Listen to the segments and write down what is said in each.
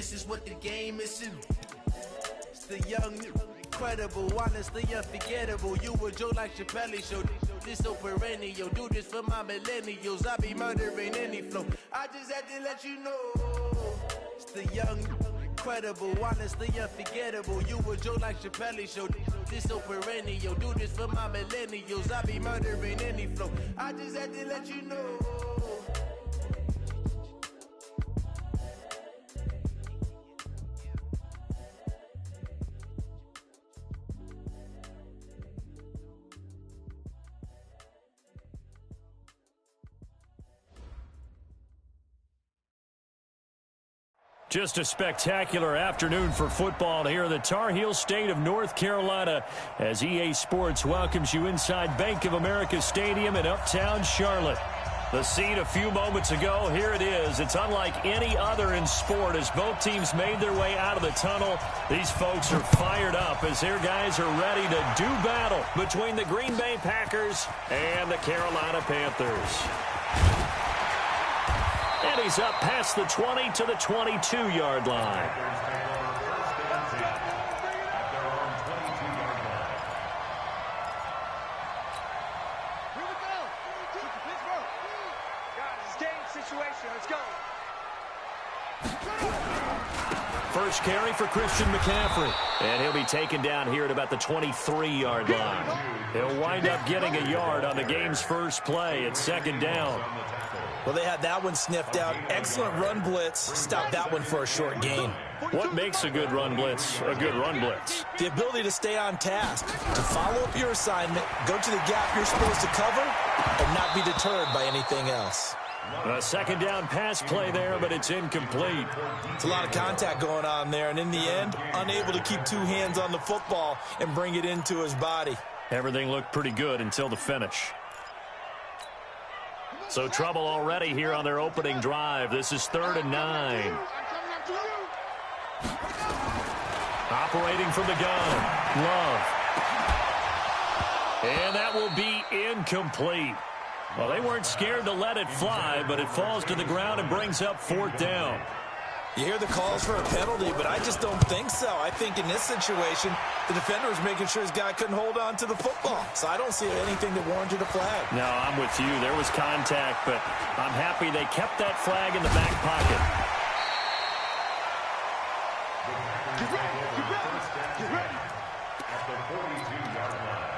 this is what the game is. It's the young, incredible, honestly unforgettable. You a joke like Chappelle Show. This so perennial. Do this for my millennials. I be murdering any flow. I just had to let you know. It's the young, incredible, honestly unforgettable. You a joke like Chappelle Show. This so perennial. Do this for my millennials. I be murdering any flow. I just had to let you know. Just a spectacular afternoon for football here in the Tar Heel state of North Carolina as EA Sports welcomes you inside Bank of America Stadium in uptown Charlotte. The scene a few moments ago, here it is. It's unlike any other in sport as both teams made their way out of the tunnel. These folks are fired up as their guys are ready to do battle between the Green Bay Packers and the Carolina Panthers. And he's up past the 20 to the 22-yard line. Here we go. Pittsburgh. It's game situation. Let's go. First carry for Christian McCaffrey. And he'll be taken down here at about the 23-yard line. He'll wind up getting a yard on the game's first play. It's second down. Well, they had that one sniffed out. Excellent run blitz. Stop that one for a short gain. What makes a good run blitz a good run blitz? The ability to stay on task, to follow up your assignment, go to the gap you're supposed to cover, and not be deterred by anything else. A second down pass play there, but it's incomplete. It's a lot of contact going on there, and in the end, unable to keep two hands on the football and bring it into his body. Everything looked pretty good until the finish. So trouble already here on their opening drive. This is 3rd and 9. Operating from the gun, Love. And that will be incomplete. Well, they weren't scared to let it fly, but it falls to the ground and brings up 4th down. You hear the calls for a penalty, but I just don't think so. I think in this situation, the defender was making sure his guy couldn't hold on to the football. So I don't see anything that warranted a flag. No, I'm with you. There was contact, but I'm happy they kept that flag in the back pocket. Get ready. Get ready. At the 42-yard line.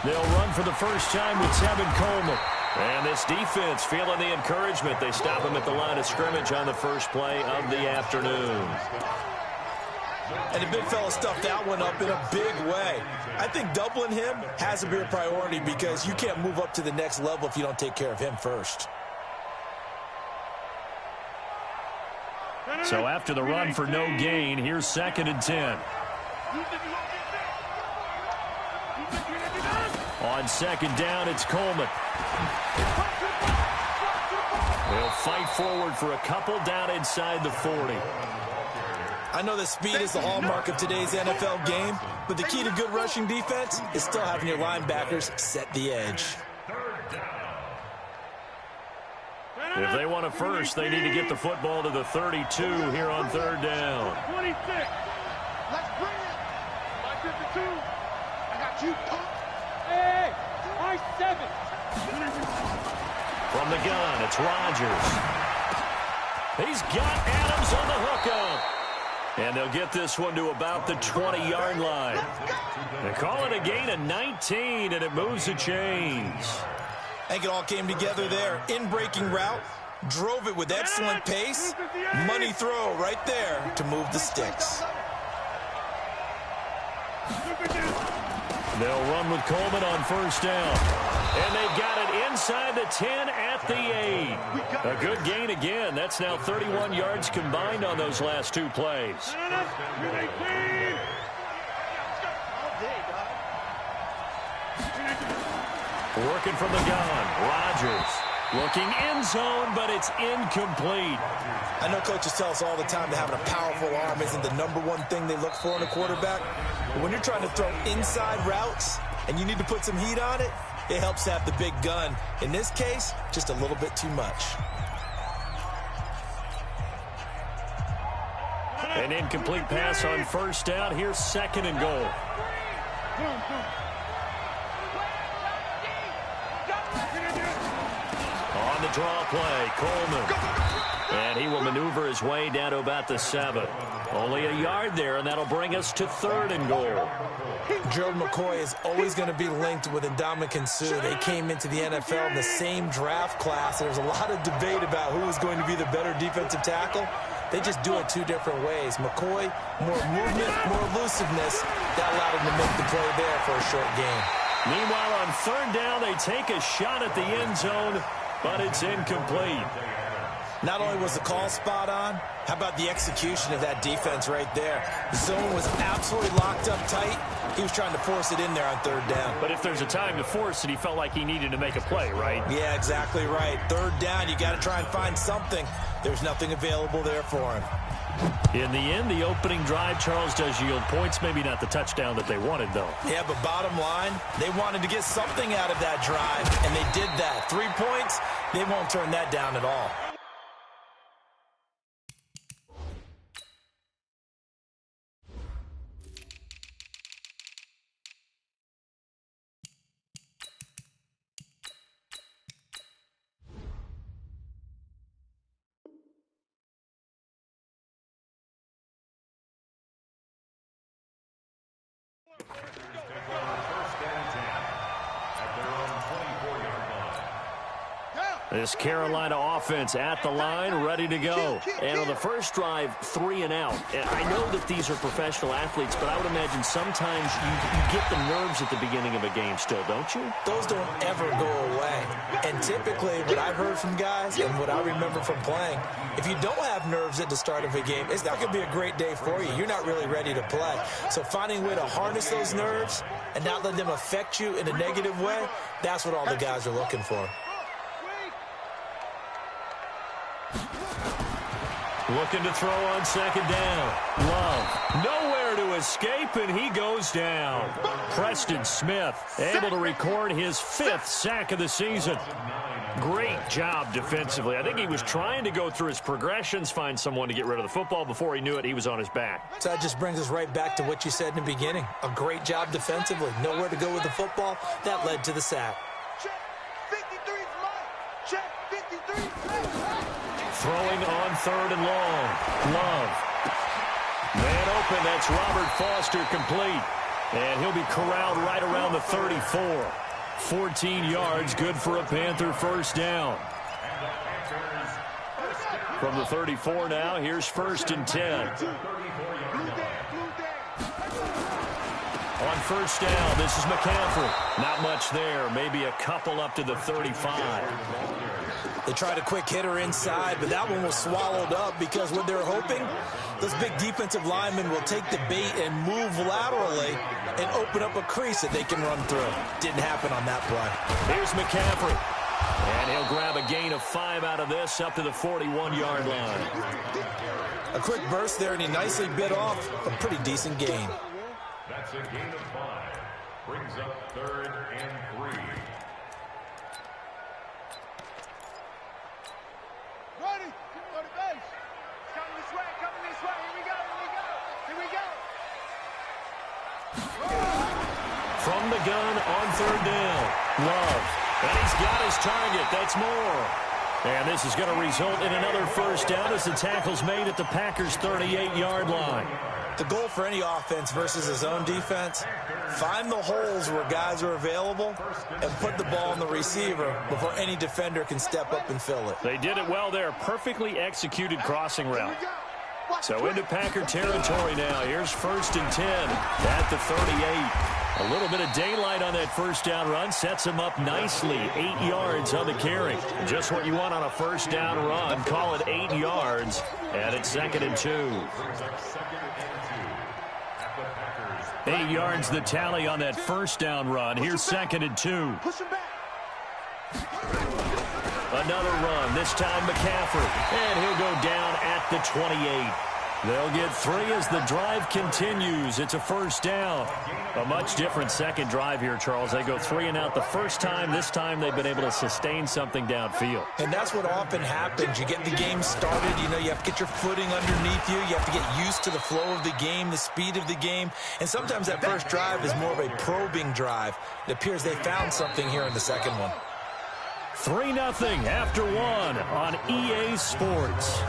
They'll run for the first time with Tevin Coleman. And this defense feeling the encouragement. They stop him at the line of scrimmage on the first play of the afternoon. And the big fella stuffed that one up in a big way. I think doubling him has to be a priority because you can't move up to the next level if you don't take care of him first. So after the run for no gain, here's 2nd and 10. On 2nd down, it's Coleman. They'll fight forward for a couple down inside the 40. I know that speed is the hallmark of today's NFL game, but the key to good rushing defense is still having your linebackers set the edge. If they want a first, they need to get the football to the 32 here on 3rd down. 26. Let's bring it. My 52. I got you, punk. Hey, my 7. From the gun, it's Rodgers. He's got Adams on the hookup. And they'll get this one to about the 20-yard line. They call it a gain of 19, and it moves the chains. I think it all came together there. In-breaking route, drove it with excellent pace. Money throw right there to move the sticks. They'll run with Coleman on 1st down. And they've got it inside the 10 at the 8. A good gain again. That's now 31 yards combined on those last 2 plays. Working from the gun, Rodgers looking end zone, but it's incomplete. I know coaches tell us all the time that having a powerful arm isn't the #1 thing they look for in a quarterback. But when you're trying to throw inside routes and you need to put some heat on it, it helps to have the big gun. In this case, just a little bit too much. An incomplete pass on first down. Here's 2nd and goal. On the draw play, Coleman. And he will maneuver his way down to about the 7. Only a yard there, and that'll bring us to 3rd and goal. Gerald McCoy is always going to be linked with Ndamukong Suh. They came into the NFL in the same draft class. There's a lot of debate about who is going to be the better defensive tackle. They just do it 2 different ways. McCoy, more movement, more elusiveness. That allowed him to make the play there for a short gain. Meanwhile, on 3rd down, they take a shot at the end zone, but it's incomplete. Not only was the call spot on, how about the execution of that defense right there? The zone was absolutely locked up tight. He was trying to force it in there on 3rd down. But if there's a time to force it, he felt like he needed to make a play, right? Yeah, exactly right. 3rd down, you got to try and find something. There's nothing available there for him. In the end, the opening drive, Charles, does yield points. Maybe not the touchdown that they wanted, though. Yeah, but bottom line, they wanted to get something out of that drive, and they did that. 3 points, they won't turn that down at all. This Carolina offense at the line, ready to go. And on the first drive, 3 and out. And I know that these are professional athletes, but I would imagine sometimes you get the nerves at the beginning of a game still, don't you? Those don't ever go away. And typically, what I've heard from guys and what I remember from playing, if you don't have nerves at the start of a game, it's not going to be a great day for you. You're not really ready to play. So finding a way to harness those nerves and not let them affect you in a negative way, that's what all the guys are looking for. Looking to throw on 2nd down. Love. Nowhere to escape, and he goes down. Preston Smith able to record his 5th sack of the season. Great job defensively. I think he was trying to go through his progressions, find someone to get rid of the football. Before he knew it, he was on his back. So that just brings us right back to what you said in the beginning. A great job defensively. Nowhere to go with the football. That led to the sack. Check 53 is mine. Check 53 is mine. Throwing on 3rd and long. Love. Man open, that's Robert Foster complete. And he'll be corralled right around the 34. 14 yards, good for a Panther first down. From the 34 now, here's 1st and 10. On first down, this is McCaffrey. Not much there, maybe a couple up to the 35. They tried a quick hitter inside, but that one was swallowed up because what they're hoping, those big defensive linemen will take the bait and move laterally and open up a crease that they can run through. Didn't happen on that play. Here's McCaffrey. And he'll grab a gain of 5 out of this up to the 41-yard line. A quick burst there, and he nicely bit off a pretty decent gain. That's a gain of 5. Brings up 3rd and 3. Ready? Go to base. Coming this way, coming this way. Here we go, here we go, here we go. From the gun on 3rd down. Love. And he's got his target. That's more. And this is going to result in another first down as the tackle's made at the Packers' 38-yard line. The goal for any offense versus his own defense, find the holes where guys are available and put the ball on the receiver before any defender can step up and fill it. They did it well there. Perfectly executed crossing route. So into Packer territory now. Here's 1st and 10 at the 38. A little bit of daylight on that first down run. Sets him up nicely. 8 yards on the carry. Just what you want on a first down run. Call it 8 yards. And it's 2nd and 2. 8 yards the tally on that first down run. Here's 2nd and 2. Push him back. Another run, this time McCaffrey. And he'll go down at the 28. They'll get 3 as the drive continues. It's a first down. A much different second drive here, Charles. They go 3 and out the first time. This time they've been able to sustain something downfield. And that's what often happens. You get the game started. You know, you have to get your footing underneath you. You have to get used to the flow of the game, the speed of the game. And sometimes that first drive is more of a probing drive. It appears they found something here in the second one. 3-0 after 1 on EA Sports.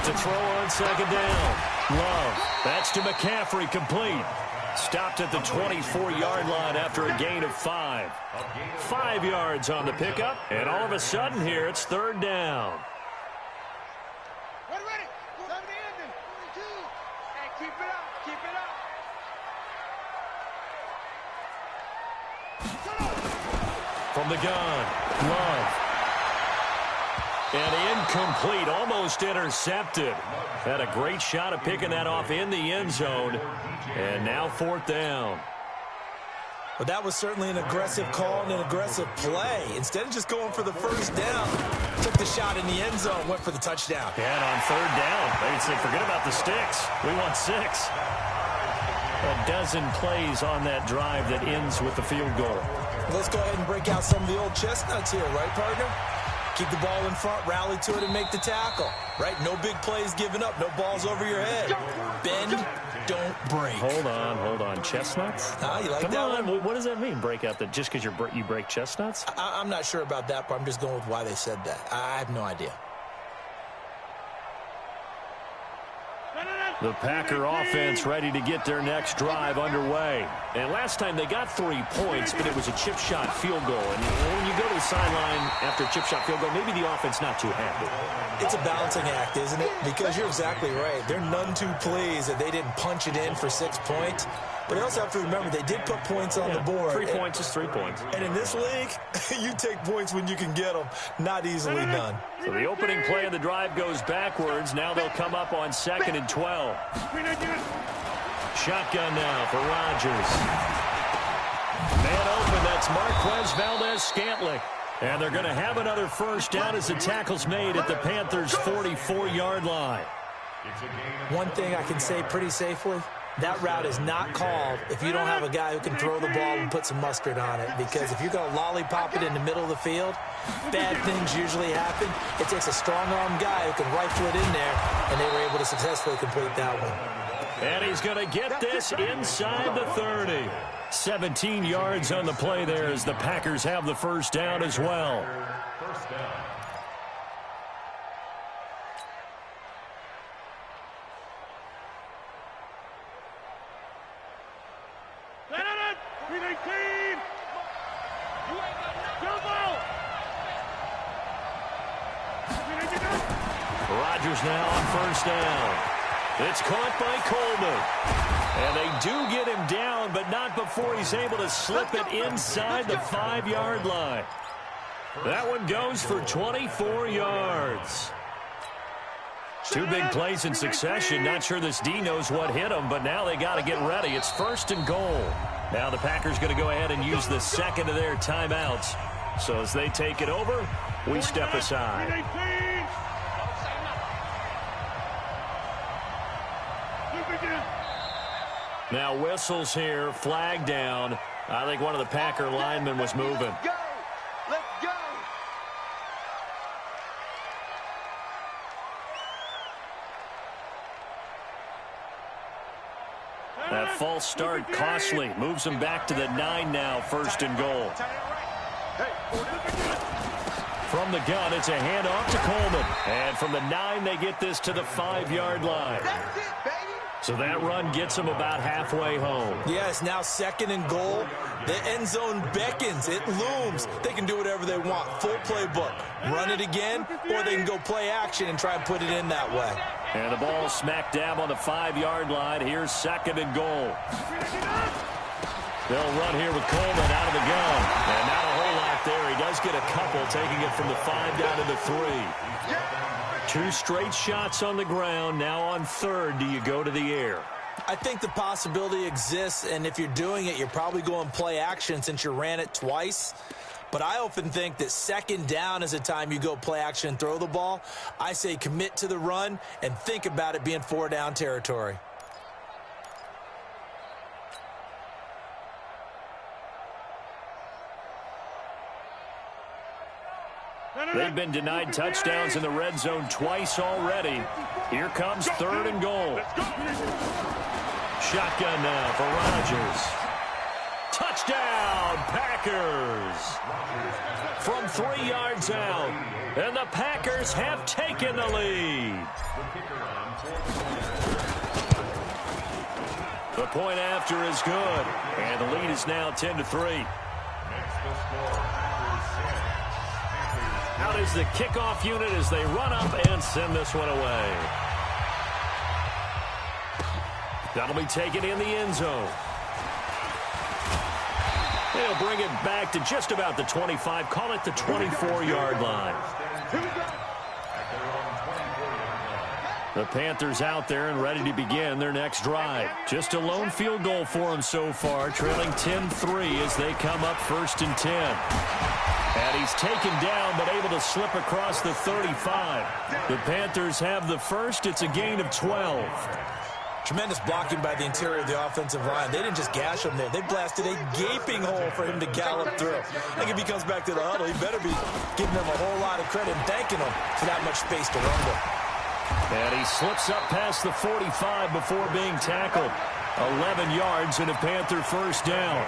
To throw on second down. Love. That's to McCaffrey, complete. Stopped at the 24-yard line after a gain of 5. 5 yards on the pickup, and all of a sudden here it's third down. Ready. Come to the ending. 42. Hey, keep it up. Keep it up. From the gun, Love. And incomplete, almost intercepted. Had a great shot at picking that off in the end zone. And now fourth down. Well, that was certainly an aggressive call and an aggressive play. Instead of just going for the first down, took the shot in the end zone, went for the touchdown. And on third down, they said, forget about the sticks. We want 6. A dozen plays on that drive that ends with the field goal. Let's go ahead and break out some of the old chestnuts here, right, partner? Keep the ball in front, rally to it, and make the tackle. Right? No big plays given up. No balls over your head. Bend, don't break. Hold on. Chestnuts? You like Come that on. one? What does that mean, break out? That just because you break chestnuts? I'm not sure about that, but I'm just going with why they said that. I have no idea. The Packer offense ready to get their next drive underway. And last time they got 3 points, but it was a chip shot field goal. And when you go to the sideline after a chip shot field goal, maybe the offense not too happy. It's a balancing act, isn't it? Because you're exactly right. They're none too pleased that they didn't punch it in for 6 points. But you also have to remember, they did put points on the board. 3 points is 3 points. And in this league, you take points when you can get them. Not easily done. So the opening play of the drive goes backwards. Now they'll come up on 2nd and 12. Shotgun now for Rodgers. Man open, that's Marquez Valdez-Scantling. And they're going to have another first down as the tackle's made at the Panthers' 44-yard line. One thing I can say pretty safely, that route is not called if you don't have a guy who can throw the ball and put some mustard on it. Because if you're going to lollipop it in the middle of the field, bad things usually happen. It takes a strong-arm guy who can rifle it in there, and they were able to successfully complete that one. And he's going to get this inside the 30. 17 yards on the play there as the Packers have the first down as well. First down. Rodgers now on first down. It's caught by Coleman. And they do get him down, but not before he's able to slip it inside the 5-yard line. That one goes for 24 yards. 2 big plays in succession. Not sure this D knows what hit him, but now they got to get ready. It's 1st and goal. Now the Packers going to go ahead and use the second of their timeouts. So as they take it over, we step aside. Now whistles here, flag down. I think one of the Packer linemen was moving. Let's go. That false start costly. Moves them back to the 9 now, 1st and goal. From the gun, it's a handoff to Coleman. And from the 9, they get this to the 5-yard line. That's it, baby. So that run gets them about halfway home. Yeah, it's now 2nd and goal. The end zone beckons. It looms. They can do whatever they want. Full playbook. Run it again, or they can go play action and try and put it in that way. And the ball smack dab on the 5-yard line. Here's 2nd and goal. They'll run here with Coleman out of the gun. And not a whole lot there. He does get a couple, taking it from the 5 down to the 3. 2 straight shots on the ground. Now on 3rd, do you go to the air? I think the possibility exists, and if you're doing it, you're probably going play action since you ran it twice. But I often think that 2nd down is the time you go play action and throw the ball. I say commit to the run and think about it being 4 down territory. They've been denied touchdowns in the red zone twice already. Here comes 3rd and goal. Shotgun now for Rodgers. Touchdown, Packers! From 3 yards out, and the Packers have taken the lead. The point after is good, and the lead is now 10-3. Out is the kickoff unit as they run up and send this one away. That'll be taken in the end zone. They'll bring it back to just about the 25, call it the 24-yard line. The Panthers out there and ready to begin their next drive. Just a lone field goal for them so far, trailing 10-3 as they come up 1st and 10. And he's taken down but able to slip across the 35. The Panthers have the first. It's a gain of 12. Tremendous blocking by the interior of the offensive line. They didn't just gash him there. They blasted a gaping hole for him to gallop through. I think if he comes back to the huddle, he better be giving them a whole lot of credit and thanking them for that much space to rumble. And he slips up past the 45 before being tackled. 11 yards and a Panther first down.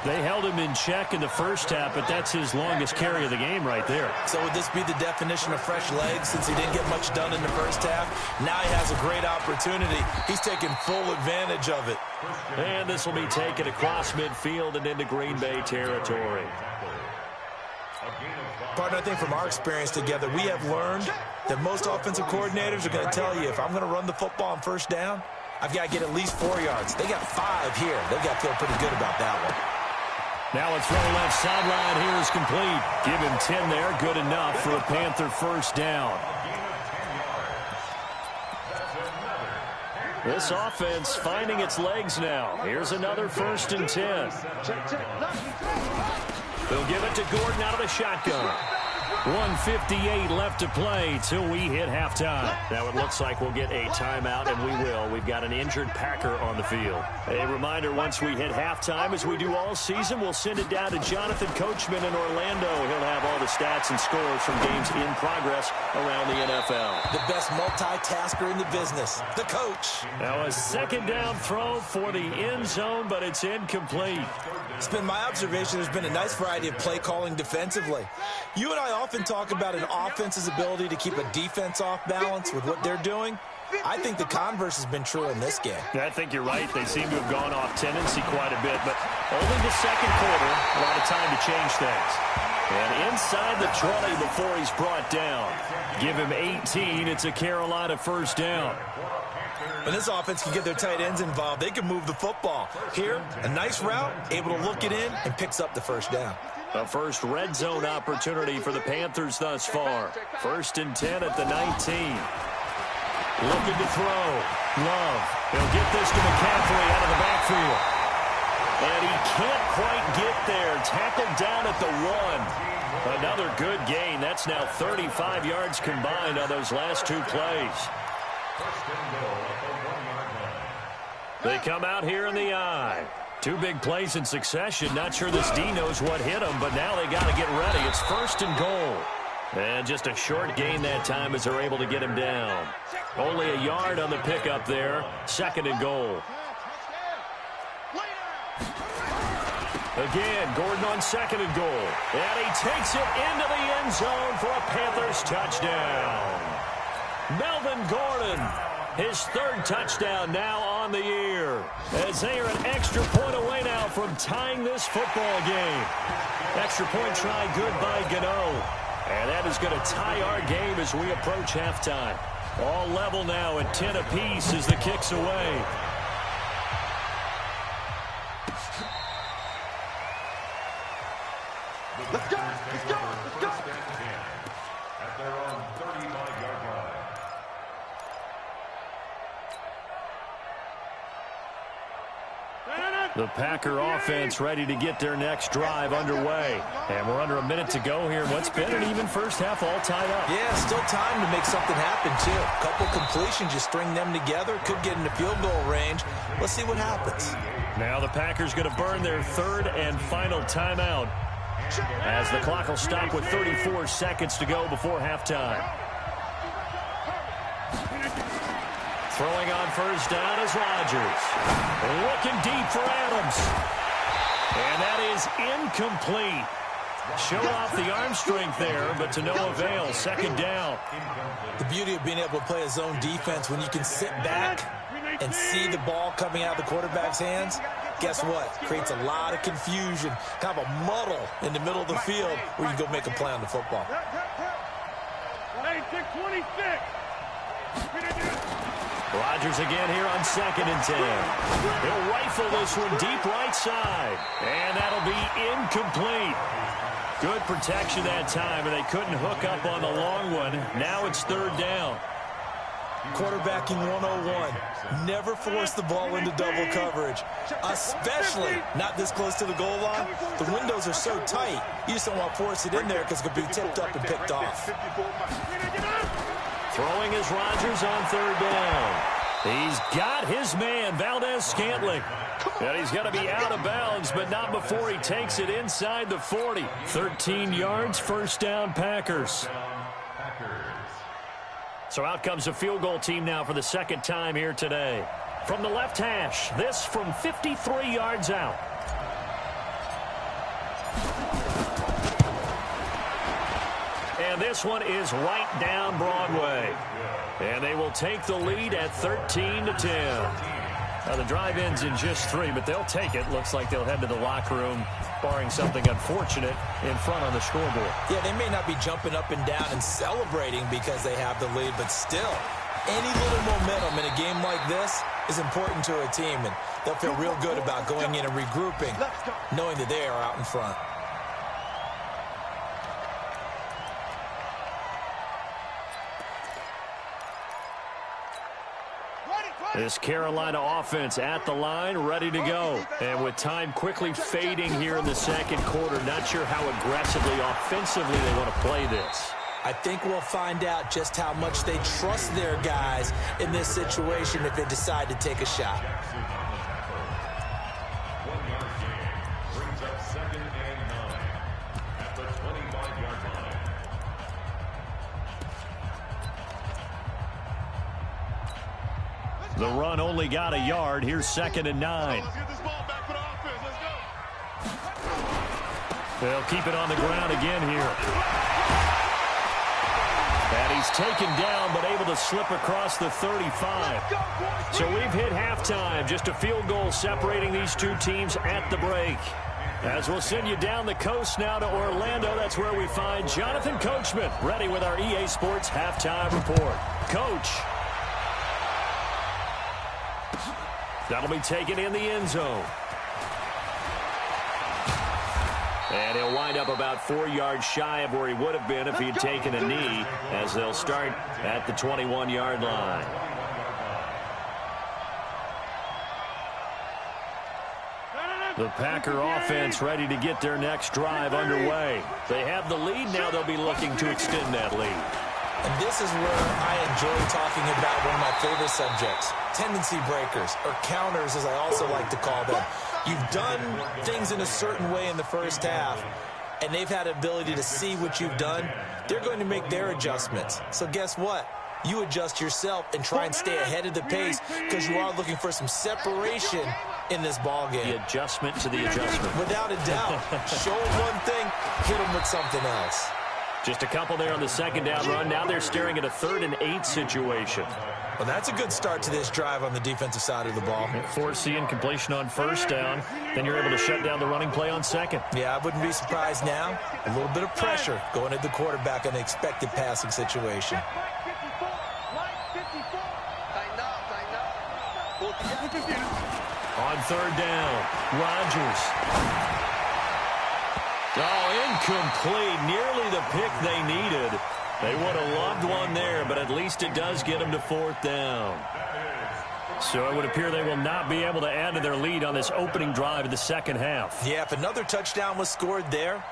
They held him in check in the first half, but that's his longest carry of the game right there. So would this be the definition of fresh legs since he didn't get much done in the first half? Now he has a great opportunity. He's taking full advantage of it. And this will be taken across midfield and into Green Bay territory. Partner, I think from our experience together, we have learned that most offensive coordinators are going to tell you, if I'm going to run the football on first down, I've got to get at least 4 yards. They got 5 here. They've got to feel pretty good about that one. Now a throw left sideline here is complete. Give him 10 there. Good enough for a Panther first down. This offense finding its legs now. Here's another 1st and 10. They'll give it to Gordon out of the shotgun. 1:58 left to play till we hit halftime. Now it looks like we'll get a timeout, and we will. We've got an injured Packer on the field. A reminder, once we hit halftime, as we do all season, we'll send it down to Jonathan Coachman in Orlando. He'll have all the stats and scores from games in progress around the NFL. The best multitasker in the business, the coach. Now a 2nd down throw for the end zone, but it's incomplete. It's been my observation there's been a nice variety of play calling defensively. You and I often talk about an offense's ability to keep a defense off balance with what they're doing. I think the converse has been true in this game. I think you're right. They seem to have gone off tendency quite a bit, but only the 2nd quarter, a lot of time to change things. And inside the 20 before he's brought down. Give him 18. It's a Carolina first down. When this offense can get their tight ends involved, they can move the football. Here, a nice route, able to look it in, and picks up the first down. A first red zone opportunity for the Panthers thus far. 1st and 10 at the 19. Looking to throw. Love. He'll get this to McCaffrey out of the backfield. And he can't quite get there. Tackled down at the 1. Another good gain. That's now 35 yards combined on those last 2 plays. They come out here in the I. 2 big plays in succession. Not sure this D knows what hit him, but now they got to get ready. It's 1st and goal. And just a short gain that time as they're able to get him down. Only a yard on the pickup there. 2nd and goal. Again, Gordon on 2nd and goal. And he takes it into the end zone for a Panthers touchdown. Melvin Gordon, his 3rd touchdown now on the year. As they are an extra point away now from tying this football game. Extra point try good by Gano. And that is going to tie our game as we approach halftime. All level now at 10 apiece as the kick's away. Let's go! Let's go! The Packer offense ready to get their next drive underway. And we're under a minute to go here. What's been an even first half, all tied up. Yeah, still time to make something happen, too. A couple completions, you string them together. Could get into field goal range. Let's see what happens. Now the Packers going to burn their third and final timeout as the clock will stop with 34 seconds to go before halftime. Throwing on first down is Rodgers. Looking deep for Adams. And that is incomplete. Showed off the arm strength there, but to no avail. Second down. The beauty of being able to play a zone defense when you can sit back and see the ball coming out of the quarterback's hands, guess what? Creates a lot of confusion, kind of a muddle in the middle of the field where you can go make a play on the football. 26. Rodgers again here on 2nd and 10. He'll rifle this one deep right side. And that'll be incomplete. Good protection that time, and they couldn't hook up on the long one. Now it's third down. Quarterbacking 101. Never force the ball into double coverage, especially not this close to the goal line. The windows are so tight, you just don't want to force it in there because it could be tipped up and picked off. Throwing is Rodgers on third down. He's got his man, Valdez-Scantling. And he's going to be out of bounds, but not before he takes it inside the 40. 13 yards, first down, Packers. So out comes a field goal team now for the second time here today. From the left hash, this from 53 yards out. And this one is right down Broadway. And they will take the lead at 13-10. Now the drive ends in just 3, but they'll take it. Looks like they'll head to the locker room, barring something unfortunate in front on the scoreboard. Yeah, they may not be jumping up and down and celebrating because they have the lead, but still, any little momentum in a game like this is important to a team, and they'll feel real good about going in and regrouping, knowing that they are out in front. This Carolina offense at the line, ready to go. And with time quickly fading here in the second quarter, not sure how aggressively, offensively they want to play this. I think we'll find out just how much they trust their guys in this situation if they decide to take a shot. 1 yard gain brings up 2nd and 9 at the 25-yard line. The run only got a yard. Here's 2nd and 9. Let's get this ball back for the offense. Let's go. They'll keep it on the ground again here. And he's taken down, but able to slip across the 35. So we've hit halftime. Just a field goal separating these two teams at the break. As we'll send you down the coast now to Orlando, that's where we find Jonathan Coachman, ready with our EA Sports halftime report. Coach. That'll be taken in the end zone. And he'll wind up about 4 yards shy of where he would have been if he'd taken a knee, as they'll start at the 21-yard line. The Packer offense ready to get their next drive underway. They have the lead now. They'll be looking to extend that lead. And this is where I enjoy talking about one of my favorite subjects, tendency breakers, or counters as I also like to call them. You've done things in a certain way in the first half, and they've had the ability to see what you've done. They're going to make their adjustments. So guess what? You adjust yourself and try and stay ahead of the pace because you are looking for some separation in this ball game. The adjustment to the adjustment. Without a doubt. Show them one thing, hit them with something else. Just a couple there on the second down run. Now they're staring at a 3rd and 8 situation. Well, that's a good start to this drive on the defensive side of the ball. Force the incompletion on first down. Then you're able to shut down the running play on second. Yeah, I wouldn't be surprised now. A little bit of pressure going at the quarterback on the expected passing situation. On third down, Rodgers. Oh, incomplete. Nearly the pick they needed. They would have loved one there, but at least it does get them to 4th down. So it would appear they will not be able to add to their lead on this opening drive of the second half. Yeah, if another touchdown was scored there,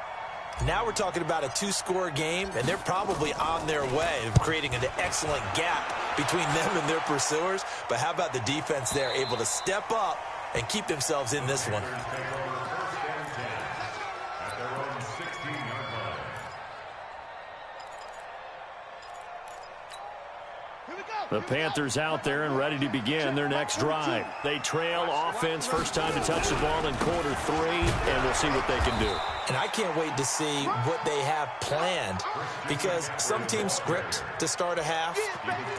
now we're talking about a 2-score game, and they're probably on their way of creating an excellent gap between them and their pursuers. But how about the defense there, able to step up and keep themselves in this one? The Panthers out there and ready to begin their next drive. They trail offense, first time to touch the ball in quarter 3, and we'll see what they can do. And I can't wait to see what they have planned, because some teams script to start a half.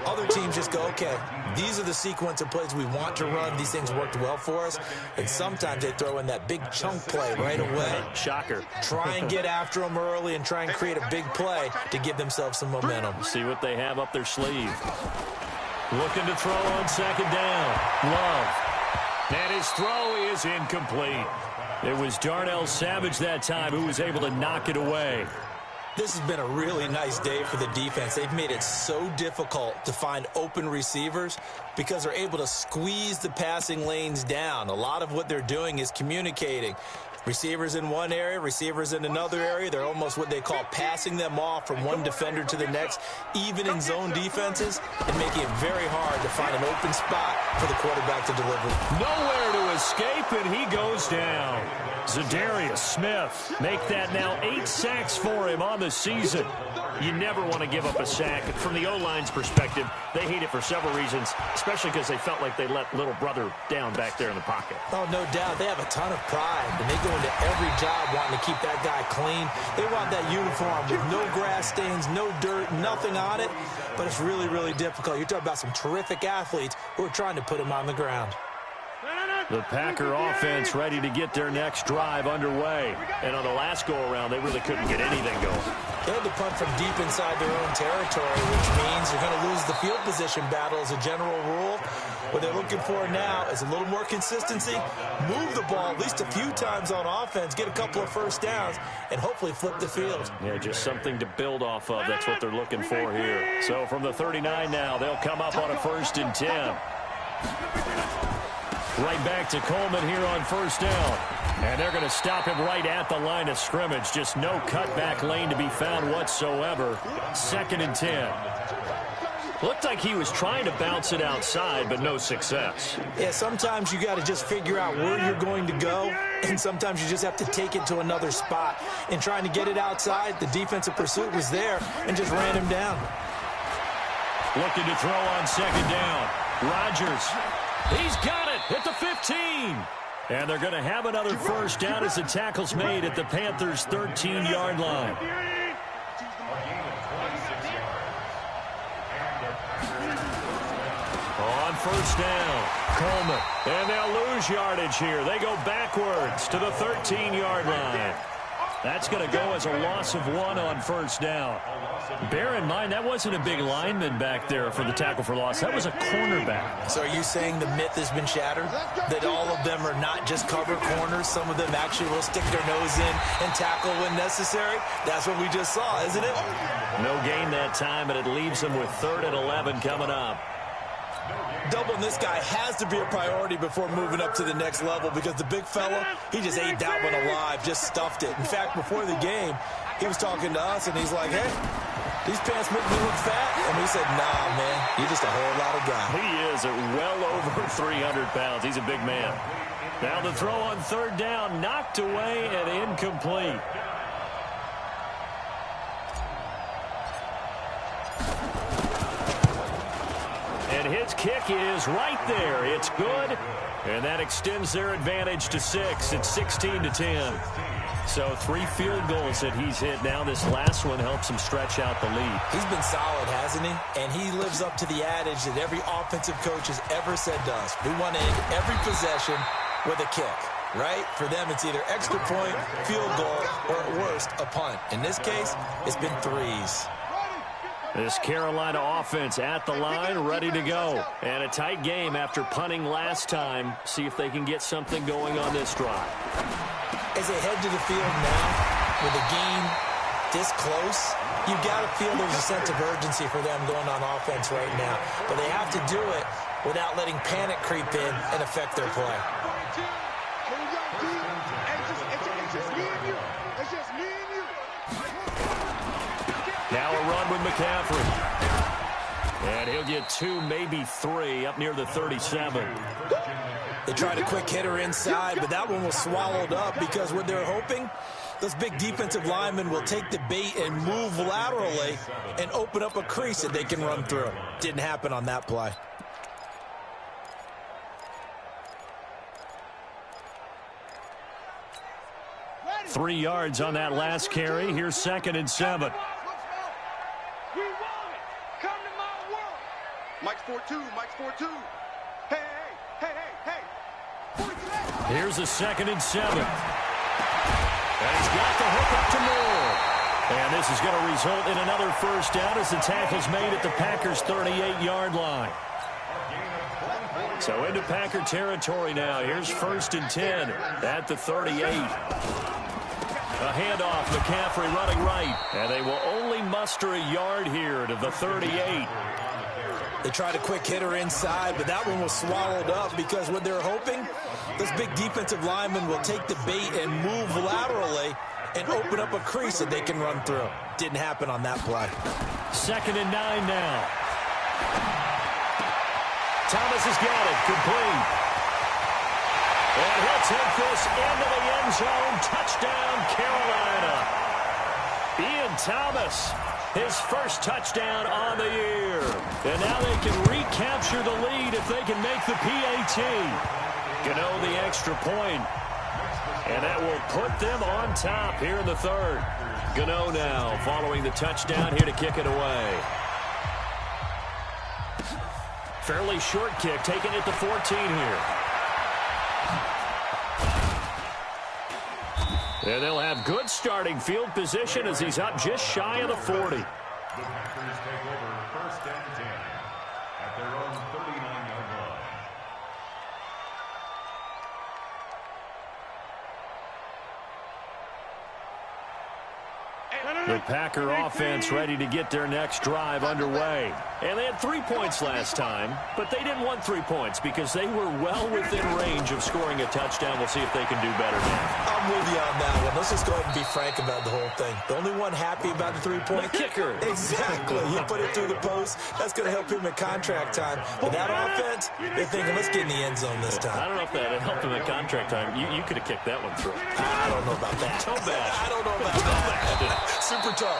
Other teams just go, okay, these are the sequence of plays we want to run. These things worked well for us. And sometimes they throw in that big chunk play right away. Shocker. Try and get after them early and try and create a big play to give themselves some momentum. See what they have up their sleeve. Looking to throw on second down. Love. And his throw is incomplete. It was Darnell Savage that time who was able to knock it away. This has been a really nice day for the defense. They've made it so difficult to find open receivers because they're able to squeeze the passing lanes down. A lot of what they're doing is communicating. Receivers in one area, receivers in another area. They're almost what they call passing them off from one defender to the next, even in zone defenses, and making it very hard to find an open spot for the quarterback to deliver. Nowhere to escape, and he goes down. Zadarius Smith make that now 8 sacks for him on the season. You never want to give up a sack. From the O-line's perspective, they hate it for several reasons, especially because they felt like they let little brother down back there in the pocket. Oh, no doubt. They have a ton of pride, and they go into every job wanting to keep that guy clean. They want that uniform with no grass stains, no dirt, nothing on it, but it's really, really difficult. You're talking about some terrific athletes who are trying to put him on the ground. The Packer offense ready to get their next drive underway. And on the last go-around, they really couldn't get anything going. They had to punt from deep inside their own territory, which means you're going to lose the field position battle as a general rule. What they're looking for now is a little more consistency, move the ball at least a few times on offense, get a couple of first downs, and hopefully flip the field. Yeah, just something to build off of. That's what they're looking for here. So from the 39 now, they'll come up on a 1st and 10. Right back to Coleman here on first down. And they're going to stop him right at the line of scrimmage. Just no cutback lane to be found whatsoever. 2nd and 10. Looked like he was trying to bounce it outside, but no success. Yeah, sometimes you got to just figure out where you're going to go, and sometimes you just have to take it to another spot. And trying to get it outside, the defensive pursuit was there and just ran him down. Looking to throw on 2nd down. Rodgers. He's got it at the 15. And they're going to have another first down as the tackle's made at the Panthers' 13-yard line. On first down, Coleman. And they'll lose yardage here. They go backwards to the 13-yard line. That's going to go as a loss of 1 on first down. Bear in mind, that wasn't a big lineman back there for the tackle for loss. That was a cornerback. So are you saying the myth has been shattered? That all of them are not just cover corners? Some of them actually will stick their nose in and tackle when necessary? That's what we just saw, isn't it? No gain that time, but it leaves them with 3rd and 11 coming up. Doubling this guy has to be a priority before moving up to the next level, because the big fella, he just ate that one alive, just stuffed it. In fact, before the game, he was talking to us, and he's like, hey, these pants make me look fat. And we said, nah, man, you're just a whole lot of guy. He is at well over 300 pounds. He's a big man. Now the throw on 3rd down, knocked away and incomplete. And his kick is right there. It's good. And that extends their advantage to 6. It's 16-10. So 3 field goals that he's hit now. This last one helps him stretch out the lead. He's been solid, hasn't he? And he lives up to the adage that every offensive coach has ever said to us. We want to end every possession with a kick, right? For them, it's either extra point, field goal, or at worst, a punt. In this case, it's been 3s. This Carolina offense at the line, ready to go. And a tight game after punting last time. See if they can get something going on this drive. As they head to the field now, with the game this close, you've got to feel there's a sense of urgency for them going on offense right now. But they have to do it without letting panic creep in and affect their play. Now a run with McCaffrey. And he'll get 2, maybe 3, up near the 37. They tried a quick hitter inside, but that one was swallowed up because what they're hoping, those big defensive linemen will take the bait and move laterally and open up a crease that they can run through. Didn't happen on that play. Ready. 3 yards on that last carry. Here's 2nd and 7. We want it. Come to my world. Mike's 4-2. Mike's 4-2. Hey, hey, hey, hey, hey. Here's a 2nd and 7. And he's got the hook up to Moore. And this is going to result in another first down as the tackle's made at the Packers' 38-yard line. So into Packer territory now. Here's 1st and 10 at the 38. A handoff, McCaffrey running right. And they will only muster a yard here to the 38. They tried a quick hitter inside, but that one was swallowed up because what they're hoping, those big defensive linemen will take the bait and move laterally and open up a crease that they can run through. Didn't happen on that play. 2nd and 9 now. Thomas has got it, complete. And he'll take this into the end zone. Touchdown, Carolina. Ian Thomas, his first touchdown on the year. And now they can recapture the lead if they can make the PAT. Gano the extra point. And that will put them on top here in the 3rd. Gano now following the touchdown here to kick it away. Fairly short kick, taken at the 14 here. And they'll have good starting field position as he's up just shy of the 40. The Packers take over 1st and 10 at their own 39-yard line. The Packer offense ready to get their next drive underway. And they had 3 points last time, but they didn't want 3 points because they were well within range of scoring a touchdown. We'll see if they can do better now. I'm with you on that one. Let's just go ahead and be frank about the whole thing. The only one happy about the 3-point kicker. Exactly. You put it through the post. That's going to help him at contract time. But that offense, they're thinking, let's get in the end zone this time. I don't know if that helped him at contract time. You could have kicked that one through. I don't know about that. Toe bash. I don't know about that. Super toe.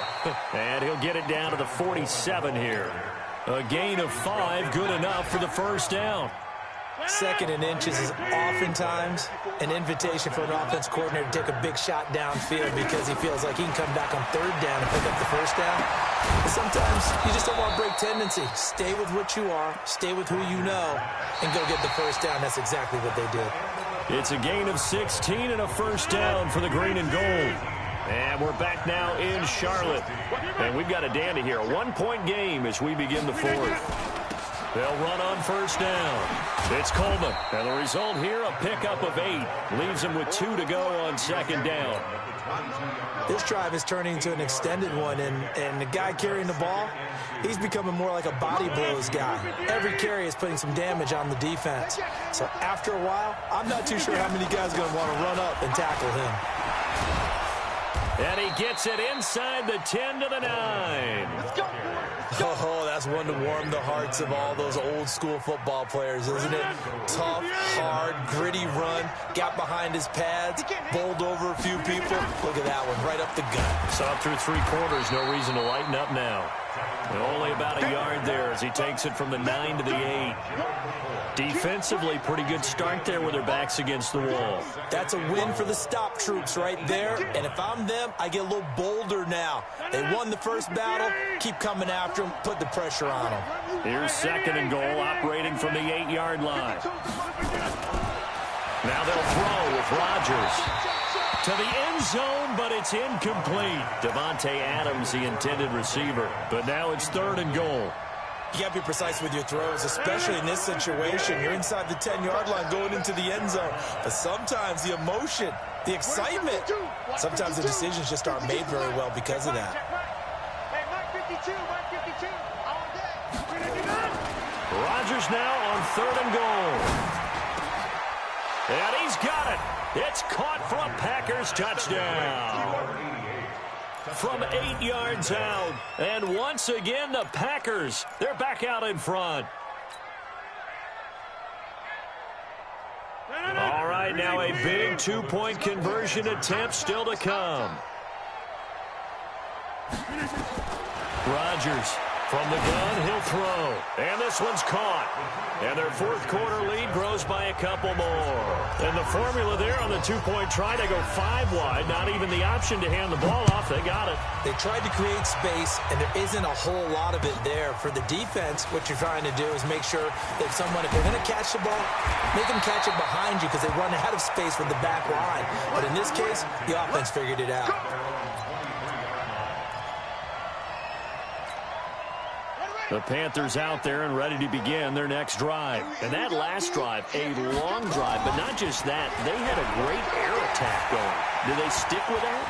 And he'll get it down to the 47 here. A gain of 5, good enough for the first down. 2nd and inches is oftentimes an invitation for an offense coordinator to take a big shot downfield because he feels like he can come back on 3rd down and pick up the first down. But sometimes you just don't want to break tendency. Stay with what you are, stay with who you know, and go get the first down. That's exactly what they did. It's a gain of 16 and a first down for the green and gold. And we're back now in Charlotte. And we've got a dandy here. A 1-point game as we begin the 4th. They'll run on first down. It's Coleman. And the result here, a pickup of 8. Leaves him with 2 to go on 2nd down. This drive is turning into an extended one, and the guy carrying the ball, he's becoming more like a body blows guy. Every carry is putting some damage on the defense. So after a while, I'm not too sure how many guys are going to want to run up and tackle him. And he gets it inside the 10 to the 9. Oh, that's one to warm the hearts of all those old school football players, isn't it? Tough, hard, gritty run, got behind his pads, bowled over a few people. Look at that one, right up the gut. Saw through 3 quarters, no reason to lighten up now. And only about a yard there as he takes it from the 9 to the 8. Defensively, pretty good start there with their backs against the wall. That's a win for the stop troops right there. And if I'm them, I get a little bolder now. They won the first battle. Keep coming after them. Put the pressure on them. Here's 2nd and goal, operating from the 8-yard line. Now they'll throw with Rodgers to the end zone, but it's incomplete. Devontae Adams, the intended receiver. But now it's 3rd and goal. You got to be precise with your throws, especially in this situation. You're inside the 10-yard line going into the end zone. But sometimes the emotion, the excitement, sometimes the decisions just aren't made very well because of that. Rodgers now on 3rd and goal. And he's got it. It's caught for a Packers touchdown. From 8 yards out. And once again, the Packers, they're back out in front. All right, now a big two-point conversion attempt still to come. Rodgers from the gun, he'll throw. And this one's caught. And their fourth quarter lead grows by a couple more. And the formula there on the two-point try to go 5 wide. Not even the option to hand the ball off. They got it. They tried to create space, and there isn't a whole lot of it there. For the defense, what you're trying to do is make sure that someone, if they're going to catch the ball, make them catch it behind you because they run out of space with the back line. But in this case, the offense figured it out. The Panthers out there and ready to begin their next drive. And that last drive, a long drive, but not just that. They had a great air attack going. Do they stick with that?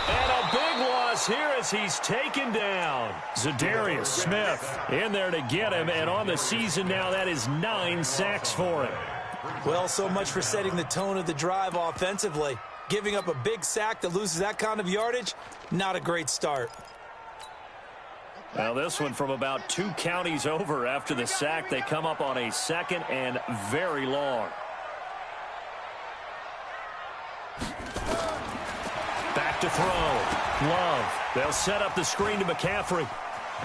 And a big loss here as he's taken down. Zadarius Smith in there to get him. And on the season now, that is 9 sacks for him. Well, so much for setting the tone of the drive offensively. Giving up a big sack that loses that kind of yardage, not a great start. Now this one from about 2 counties over after the sack. They come up on a 2nd and very long. Back to throw. Love. They'll set up the screen to McCaffrey.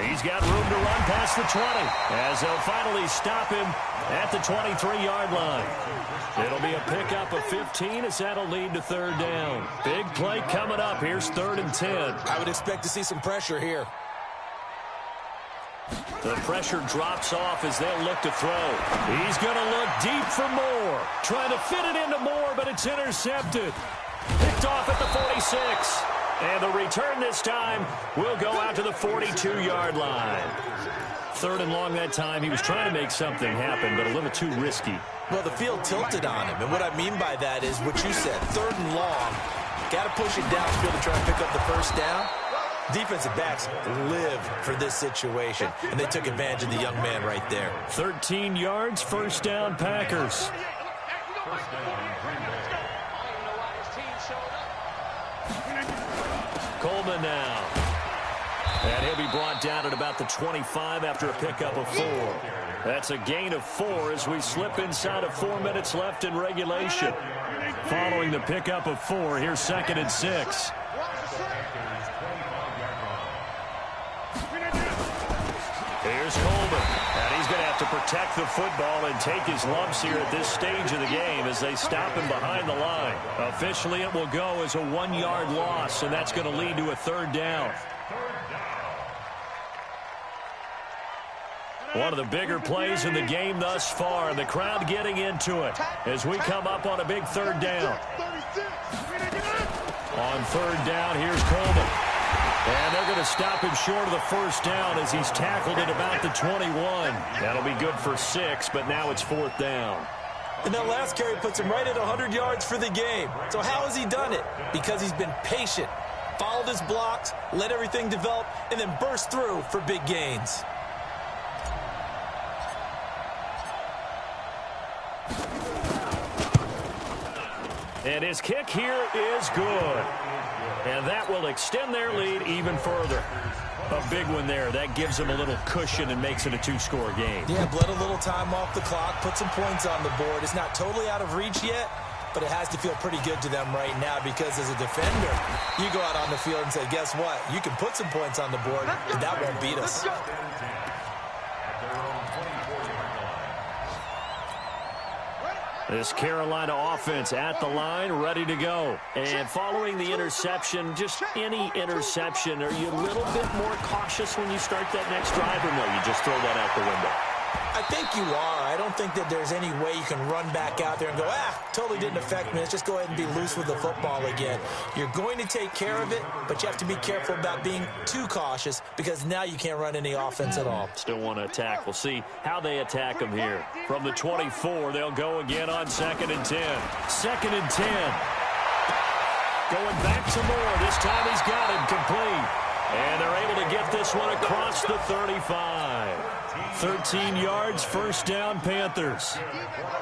He's got room to run past the 20 as they'll finally stop him at the 23-yard line. It'll be a pickup of 15 as that'll lead to 3rd down. Big play coming up. Here's 3rd and 10. I would expect to see some pressure here. The pressure drops off as they'll look to throw. He's going to look deep for Moore. Trying to fit it into Moore, but it's intercepted. Picked off at the 46. And the return this time will go out to the 42-yard line. 3rd and long that time. He was trying to make something happen, but a little too risky. Well, the field tilted on him. And what I mean by that is what you said. 3rd and long. Got to push it downfield to try and pick up the first down. Defensive backs live for this situation, and they took advantage of the young man right there. 13 yards, 1st down, Packers. Coleman now. And he'll be brought down at about the 25 after a pickup of 4. That's a gain of 4 as we slip inside of 4 minutes left in regulation. Following the pickup of 4, here's 2nd and 6. Here's Coleman, and he's going to have to protect the football and take his lumps here at this stage of the game as they stop him behind the line. Officially, it will go as a 1-yard loss, and that's going to lead to a 3rd down. One of the bigger plays in the game thus far, and the crowd getting into it as we come up on a big 3rd down. On 3rd down, here's Coleman. And they're going to stop him short of the first down as he's tackled at about the 21. That'll be good for 6, but now it's 4th down. And that last carry puts him right at 100 yards for the game. So how has he done it? Because he's been patient, followed his blocks, let everything develop, and then burst through for big gains. And his kick here is good. And that will extend their lead even further. A big one there. That gives them a little cushion and makes it a 2-score game. Yeah, bled a little time off the clock, put some points on the board. It's not totally out of reach yet, but it has to feel pretty good to them right now because as a defender, you go out on the field and say, guess what? You can put some points on the board, but that won't beat us. This Carolina offense at the line, ready to go. And following the interception, just any interception, are you a little bit more cautious when you start that next drive, or no, you just throw that out the window? I think you are. I don't think that there's any way you can run back out there and go, totally didn't affect me. Let's just go ahead and be loose with the football again. You're going to take care of it, but you have to be careful about being too cautious because now you can't run any offense at all. Still want to attack. We'll see how they attack them here. From the 24, they'll go again on 2nd and 10. 2nd and 10. Going back to Moore. This time he's got it complete. And they're able to get this one across the 35. 13 yards, first down, Panthers.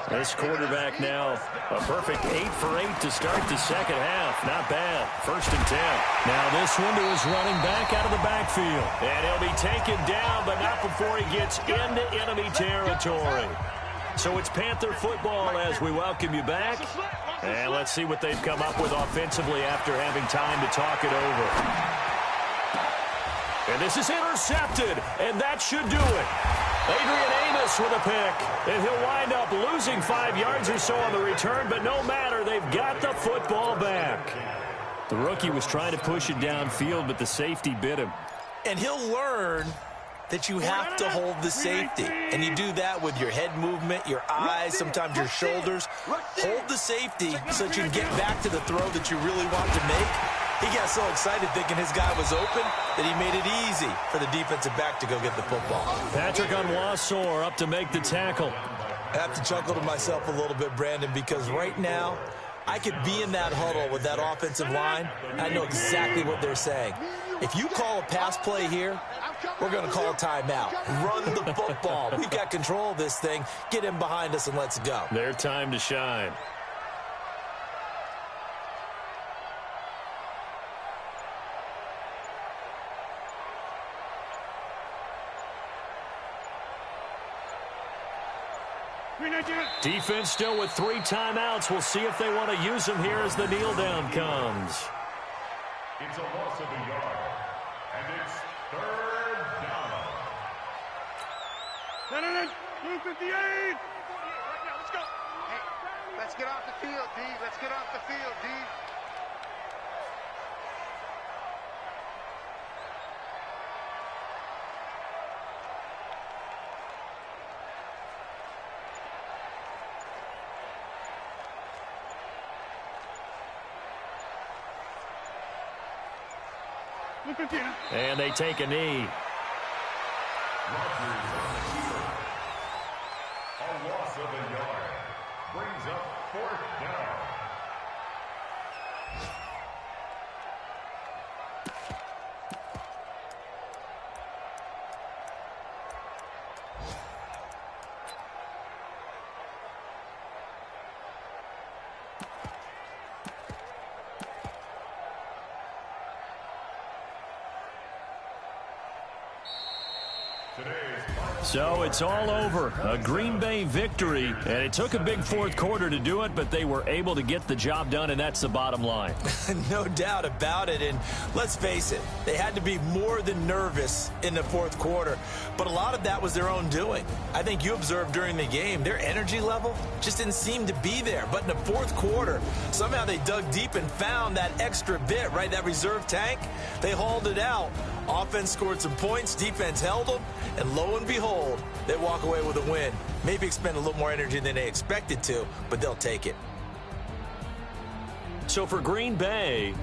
This quarterback now a perfect 8 for 8 to start the second half. Not bad. 1st and 10. Now this one to his running back out of the backfield. And he'll be taken down, but not before he gets into enemy territory. So it's Panther football as we welcome you back. And let's see what they've come up with offensively after having time to talk it over. And this is intercepted, and that should do it. Adrian Amos with a pick, and he'll wind up losing 5 yards or so on the return, but no matter, they've got the football back. The rookie was trying to push it downfield, but the safety bit him. And he'll learn that you have to hold the safety. And you do that with your head movement, your eyes, sometimes your shoulders. Hold the safety so that you can get back to the throw that you really want to make. He got so excited thinking his guy was open that he made it easy for the defensive back to go get the football. Patrick Onwuasor up to make the tackle. I have to chuckle to myself a little bit, Brandon, because right now I could be in that huddle with that offensive line. I know exactly what they're saying. If you call a pass play here, we're going to call a timeout. Run the football. We've got control of this thing. Get him behind us and let's go. Their time to shine. Defense still with 3 timeouts. We'll see if they want to use them here as the kneel down comes. It's a loss of a yard, and it's 3rd down. 258. Let's go. Hey, let's get off the field, D. Let's get off the field, D. And they take a knee. A loss of a yard brings up 4th down. So it's all over. A Green Bay victory, and it took a big 4th quarter to do it, but they were able to get the job done, and that's the bottom line. No doubt about it, and let's face it, they had to be more than nervous in the 4th quarter, but a lot of that was their own doing. I think you observed during the game, their energy level just didn't seem to be there, but in the 4th quarter, somehow they dug deep and found that extra bit, right, that reserve tank. They hauled it out. Offense scored some points, defense held them, and lo and behold, they walk away with a win. Maybe expend a little more energy than they expected to, but they'll take it. So for Green Bay,